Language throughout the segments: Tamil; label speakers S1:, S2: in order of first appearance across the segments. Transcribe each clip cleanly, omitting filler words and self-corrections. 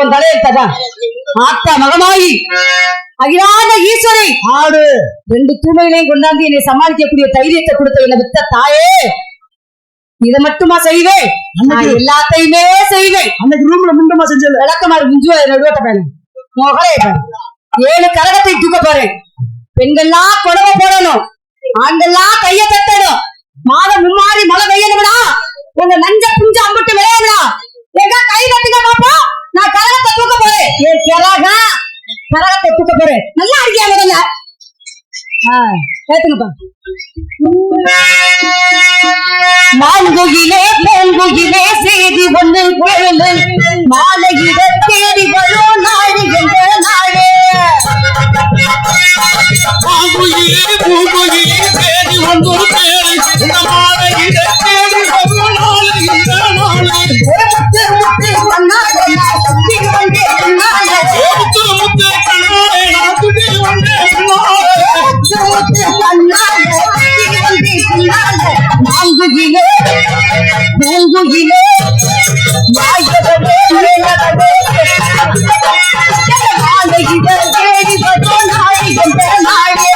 S1: உன் தலையெழுத்ததான் ஆத்தா மகமாயி அகிலாண்ட ஈஸ்வரி
S2: ஆடு
S1: 2 தூமைகளையும் கொண்டாந்து என்னை சமாளிக்கக்கூடிய தைரியத்தை கொடுத்த என்னை வித்த தாயே, இதை மட்டுமா செய்வேன்? நான் எல்லாத்தையுமே செய்வேன்.
S2: அன்னைக்கு ரூம்ல முண்டமா செஞ்சது
S1: விளக்கமாறு முஞ்சுவா நடுவட்ட பேனு மொகரே 7 கரகத்தை தூக்க போறேன். பெண்கள்லாம் கொடவை போடணும், ஆண்கள்லாம் கைய தட்டணும். மாதம் மும்மாறி மழை பெய்யணும்னா உங்க நஞ்ச புஞ்ச அம்பிட்டு விளையாடுடா. எங்க கை தட்டுங்க பாப்போம். நான் கரகத்தை தூக்க போறேன். ஏன் கரகத்தை தூக்க போறேன். நல்லா இருக்கியா முதல்ல? ஏத்துங்கப்பா. மாங்குயிலே பூங்குயிலே செய்தி ஒன்று கேளு, மாலையிட தேடி வரும் நாடு என்ற நாடு.
S3: மாங்குயிலே பூங்குயிலே செய்தி ஒன்று கேளு, இந்த மாலையிட தேடி வரும் நாடு என்ற நாடு.
S1: முத்து முத்து கண்ணாலே நான் சுத்தி வந்தே கண்ணாலே,
S3: முத்து முத்து கண்ணாலே நான் சுத்தி வந்தே கண்ணாலே,
S1: முத்து முத்து கண்ணாலே சுத்தி வந்தே கண்ணாலே. மாங்குயிலே பூங்குயிலே மாயவனே மேலவனே, மாலையிட தேடி வரும் நாடு என்ற நாடு.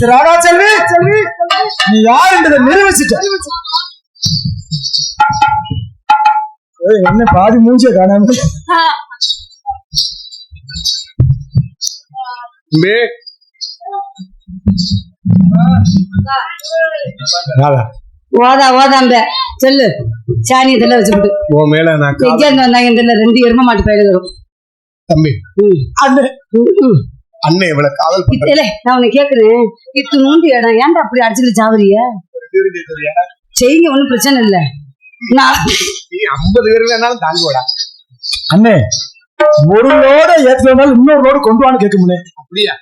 S2: ராதா செல்வி, நீ யார் என்றதை நிரூபிச்சுட்ட. என்ன பாதி மூஞ்சிய காணாம
S1: ஓதாம்ப சொல்லு சாணி இதெல்லாம் வச்சுக்கிட்டு
S3: உன் மேல நான்
S1: வந்தாங்க இந்த 2 எரும மாட்டு பயிர் வரும்
S3: தம்பி அண்ணன் இவ்வளவு காதல்
S1: இல்ல நான் உன்னை கேக்குறேன் இத்து நூண்டு இடம் ஏன்டா அப்படி அடிச்சுட்டு சாவறிய செய்யுங்க ஒண்ணும் பிரச்சனை இல்ல நான்
S3: 50 பேர் வேணாலும் தாங்குவடா
S2: அண்ணே ஒரு லோட ஏத்துனாலும் இன்னொரு லோடு கொண்டு வான்னு கேட்க முடியும்
S3: அப்படியா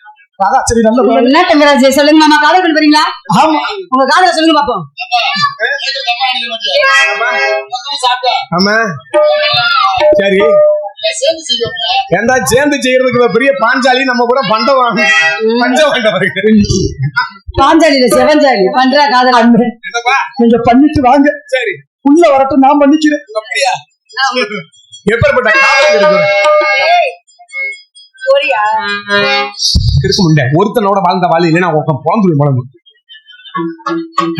S2: சரி நல்ல
S1: என்ன தங்கராஜ் சொல்லுங்க மாமா காதல் கொண்டு போறீங்களா
S2: ஆமா
S1: உங்க காதல சொல்லுங்க பாப்போம்
S3: ஆமா சரி ஏண்டா சேர்ந்து செய்யறதுக்கு பெரிய பாஞ்சாலி நம்ம கூட பண்டம்
S1: பாஞ்சாலியில செவஞ்சாலி பண்ற காதல் அன்பு
S2: நீங்க பண்ணிட்டு வாங்க
S3: சரி
S2: உள்ள வரட்டும் நான் பண்ணிக்கிறேன்
S3: அப்படியா எப்பேற்பட்ட காதல் இருக்க முடியல ஒருத்தனோட வாழ்ந்த வாழ் இல்லைன்னா பிறந்துடும் பழம்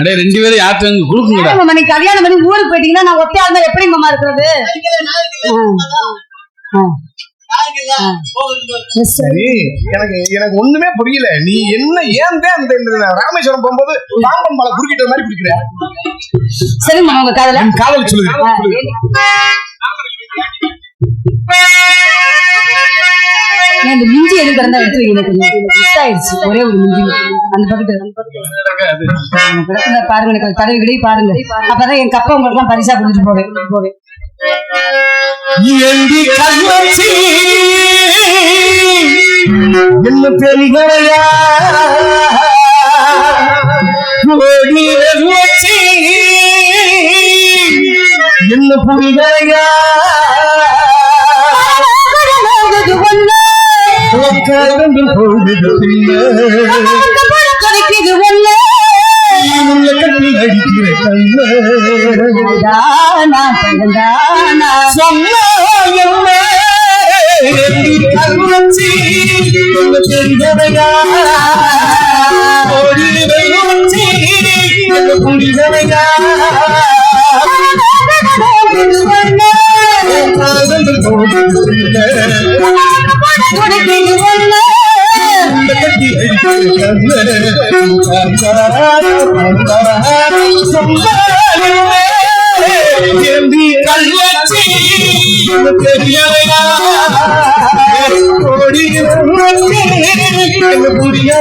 S3: அடே 2 பேரும் யார்ட்டு கொடுக்குங்க
S1: நீ கல்யாணம் பண்ணி ஊருக்கு போயிட்டீங்கன்னா நான் ஒத்தையா இருந்தா எப்படி மாமா இருக்கிறது
S3: சரி எனக்கு ஒண்ணுமே புரியல நீ என்ன ஏன் அந்த ராமேஸ்வரம் போகும்போது பாம்பன் பாலை குறுக்கிட்ட மாதிரி குடிக்கிற
S1: சரி மாமா உங்க
S3: காதல் சொல்லுங்க
S1: அந்த மிஞ்சி எது திறந்தா எடுத்து வைக்கணும் மிஸ் ஆயிடுச்சு ஒரே ஒரு மிஞ்சி அந்த பக்கத்துல பாருங்க எனக்கு தடவை கிடையாது பாருங்க அப்பதான் என் கப்பா உங்களுக்கு எல்லாம் பரிசா கொடுத்துட்டு போவேன்
S3: என்ன பெரியா என்ன புரியா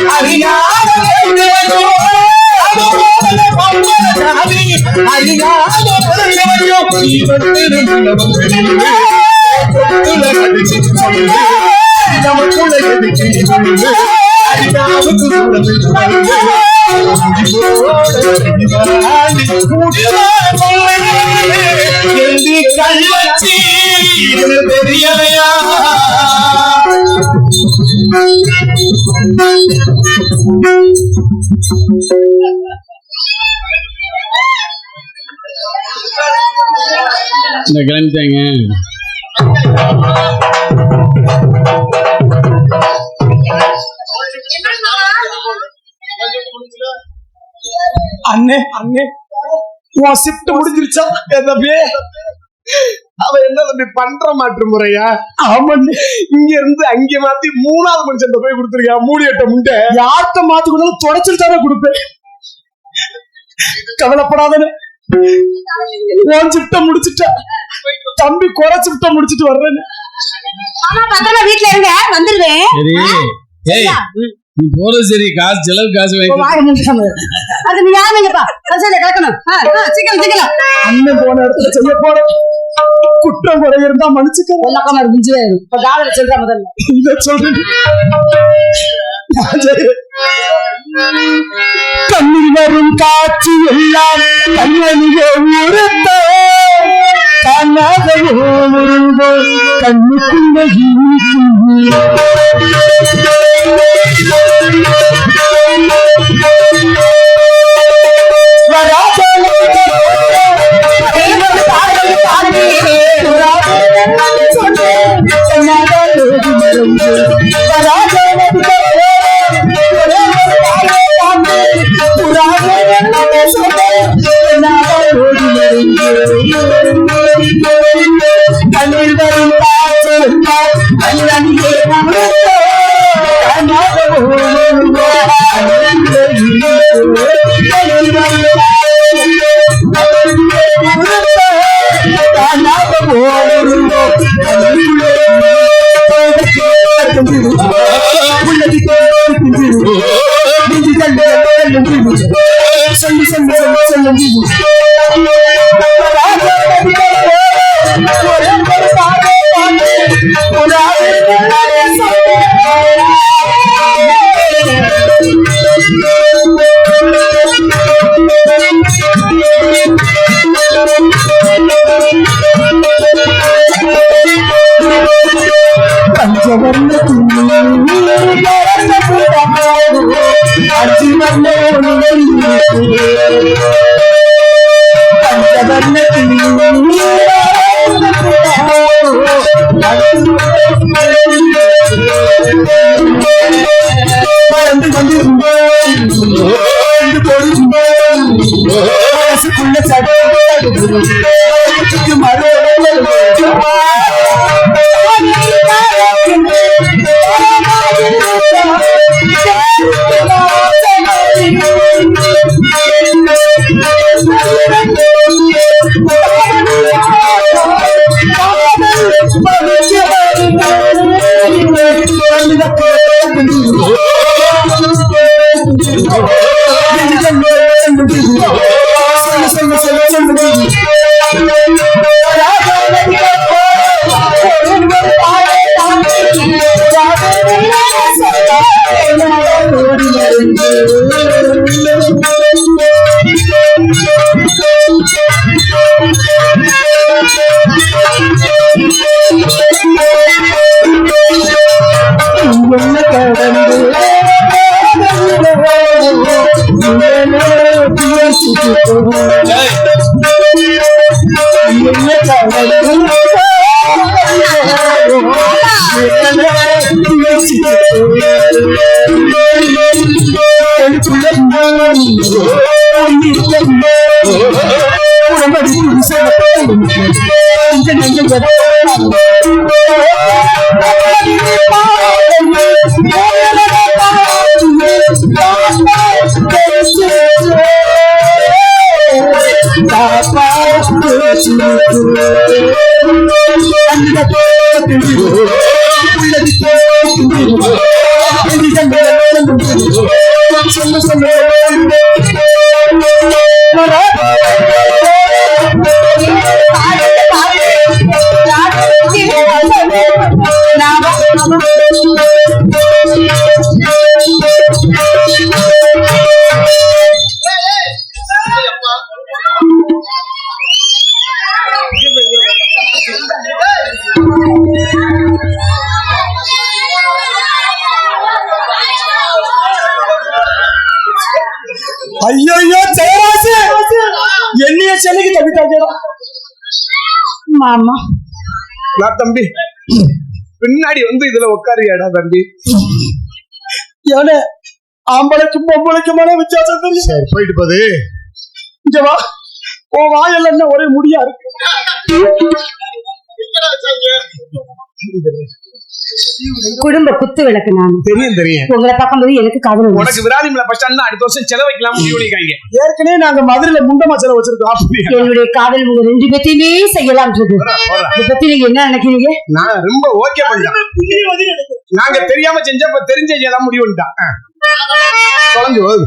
S3: அறியாத பெரியலையா இந்த கிளம்பிட்டாங்க.
S2: அண்ணே அண்ணே உன் ஷிப்ட் முடிஞ்சிருச்சா தம்பி?
S4: அவன் என்ன தம்பி பண்ற மாற்று முறையா?
S2: ஆமாண்ணே,
S4: இங்க இருந்து அங்க மாத்தி 3வது மனுஷன் போய் கொடுத்துருக்கா. மூடியட்ட முண்டை
S2: யார்கிட்ட மாத்து கொடுத்தாலும் தொடச்சிட்டு தானே கொடுப்பேன். கவலைப்படாதே, உன் ஷிப்ட முடிச்சுட்டா தம்பி குறை ஷிப்ட முடிச்சிட்டு வர்றேன்னு.
S1: ஆமா பத்திரமா வீட்டுல இருங்க, வந்துருவேன்.
S3: சரி ஏய் நீ போறது சரி, காசு செலவு காசு
S1: அது நீ யாருங்கப்பா கிடக்கணும். சீக்கிரம் சீக்கிரம்
S2: அண்ணன் போன இடத்துல செய்ய போற குற்றம் குறை இருந்தா மன்னிச்சுக்க.
S1: வெள்ளக்காம இருந்துச்சு இப்ப காதல சொல்ற முதல்ல
S2: இத சொல்றேன். கண்ணில் வரும் காட்சி எல்லாம் கண்ணனியே உறுத்த காணாத கண்ணுக்குள்ள ஐயோ ஜெயராசு என்னைய சென்னைக்கு தப்பிட்டாங்க
S1: மாமா.
S4: நான் தம்பி பின்னாடி வந்து இதுல உட்காருயாடா தம்பி.
S2: ஏன்னா ஆம்பளைக்கும் பொம்பளைக்குமான வித்தியாசம் தெரியும்.
S4: சரி போயிட்டு போது
S2: இங்க வா. உன் வாயெல்லாம் என்ன ஒரே முடியா இருக்கு.
S1: குடும்ப குத்து விளக்கு நான்
S4: தெரியும்
S1: உங்களை பார்க்கும்போது எனக்கு காதல்.
S4: உனக்கு விராதிமலை பஸ் ஸ்டாண்ட்ல அடுத்த வருஷம் செலவைக்கலாம் முடிவு பண்ணிருக்காங்க.
S2: ஏற்கனவே நாங்க மதுரையில முண்டமா செலவு வச்சிருக்கோம்.
S1: என்னுடைய காதல் உங்க 2 பேத்தையுமே செய்யலாம். இதை பத்தி நீங்க என்ன நினைக்கிறீங்க?
S4: நான் ரொம்ப ஓகே பண்ணிட்டேன். நாங்க தெரியாம செஞ்சப்ப தெரிஞ்ச எல்லாம் முடிவு பண்ணிட்டான். தொலைஞ்சு போகுது.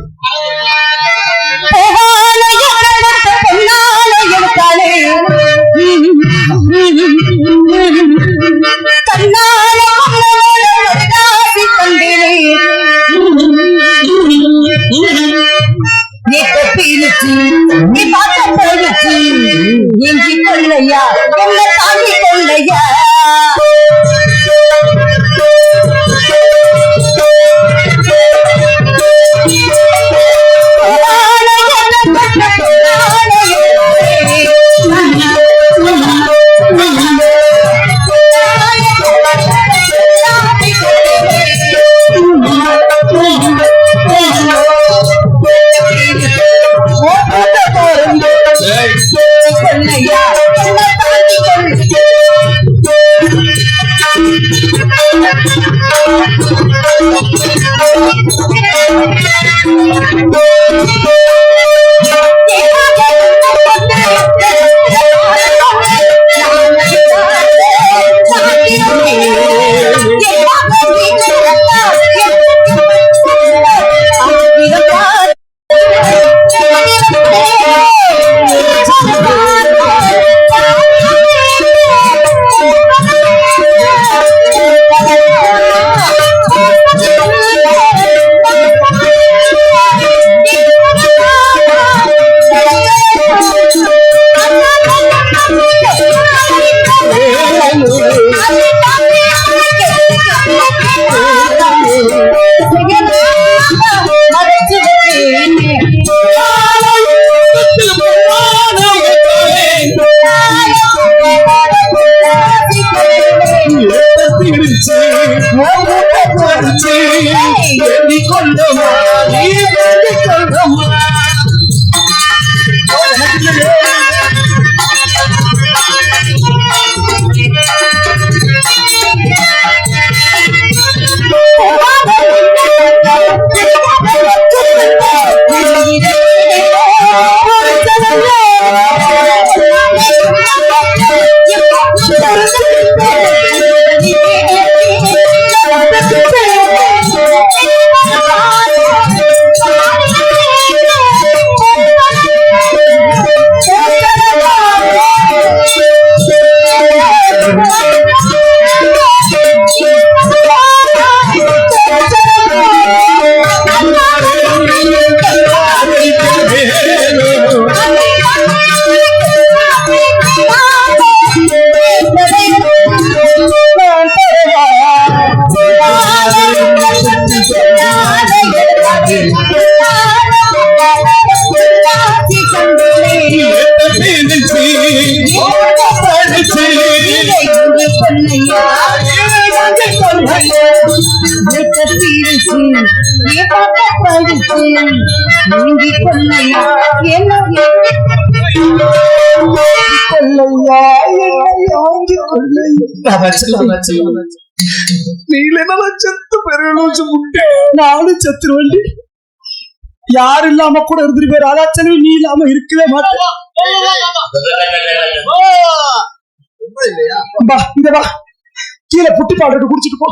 S1: கொள்ளையா என்ன தாண்டி கொள்ளையா
S4: செத்து பெருச்சு முட்டை
S2: நானும் செத்துருவேன். யாரு இல்லாம கூட இருந்துட்டு பேர் அதாச்சனவே நீ இல்லாம இருக்கவே மாட்டேன். கீழே புட்டி பாடுறது குடிச்சிட்டு போ.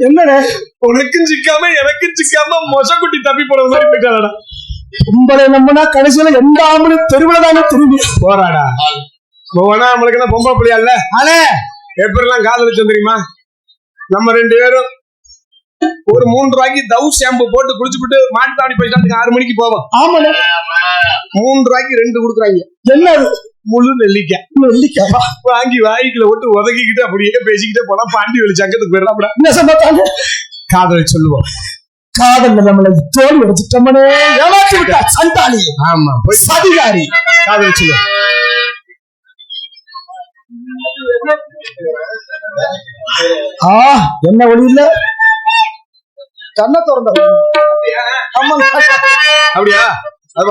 S4: என்னடா உனக்கும் சிக்காம எனக்கும் சிக்காம மொசக்குட்டி தப்பி போற மாதிரி போயிட்டாடா.
S2: பொம்பளை நம்பினா கடைசியில எந்த ஆம்பளையும் தெருவுல தானே திரும்பி
S4: போறாடா. போனா நம்மளுக்கு என்ன பொம்பளை பிள்ளையா இல்ல? ஆனே எப்படிலாம் காதலிச்சோம் தெரியுமா? நம்ம 2 பேரும் ஒரு 3 ரூபாய்க்கு தவ் ஷாம்பு போட்டு குளிச்சுட்டு மாட்டுத்தாவணி போயிட்டு 6 மணிக்கு போவோம்.
S2: ஆமாண்ணே.
S4: 3 ரூபாய்க்கு 2 கொடுக்குறாங்க.
S2: என்ன
S4: முழு நெல்லிக்காய்.
S2: நெல்லிக்காவா
S4: வாங்கி வாய்க்குல விட்டு உதக்கிக்கிட்டு அப்படியே பேசிக்கிட்டே போனா பாண்டி வெளி சங்கத்துக்கு போயிடலாம்.
S2: என்ன சொன்னாங்க?
S4: காதல் சொல்லுவோம்.
S2: காதல் நம்மளை தோல்வி அடைச்சிட்டோம்னே, ஏமாற்றி விட்டா சண்டாளி.
S4: ஆமா, போய்
S2: சதிகாரி.
S4: காதல் சொல்லுவோம்.
S2: என்ன வழி இல்ல, கண்ணை திறந்த
S4: அப்படியா? அது